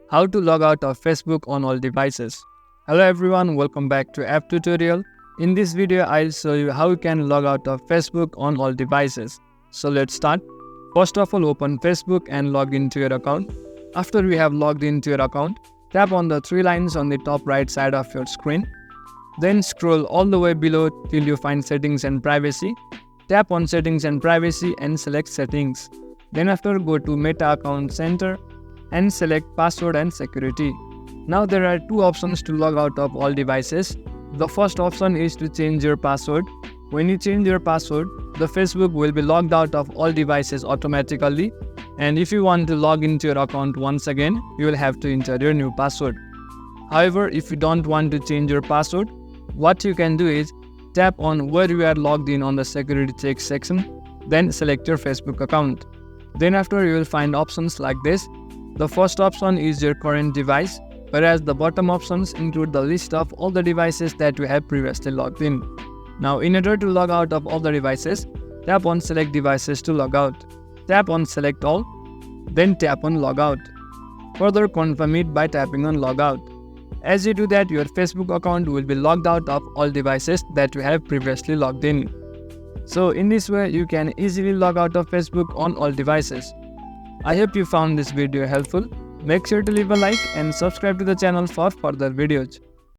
How to log out of Facebook on all devices. Hello everyone, welcome back to App Tutorial. In this video, I'll show you how you can log out of Facebook on all devices. So let's start. First of all, open Facebook and log into your account. After you have logged into your account, tap on the three lines on the top right side of your screen. Then scroll all the way below till you find Settings and Privacy. Tap on Settings and Privacy and select Settings. Then after, go to Meta Account Center and select Password and Security. Now there are two options to log out of all devices. The first option is to change your password. When you change your password, the Facebook will be logged out of all devices automatically. And if you want to log into your account once again, you will have to enter your new password. However, if you don't want to change your password, what you can do is tap on where you are logged in on the security check section, then select your Facebook account. Then after, you will find options like this. The first option is your current device, whereas the bottom options include the list of all the devices that you have previously logged in. Now, in order to log out of all the devices, tap on Select Devices to log out. Tap on Select All, then tap on Log Out. Further, confirm it by tapping on Log Out. As you do that, your Facebook account will be logged out of all devices that you have previously logged in. So in this way, you can easily log out of Facebook on all devices. I hope you found this video helpful. Make sure to leave a like and subscribe to the channel for further videos.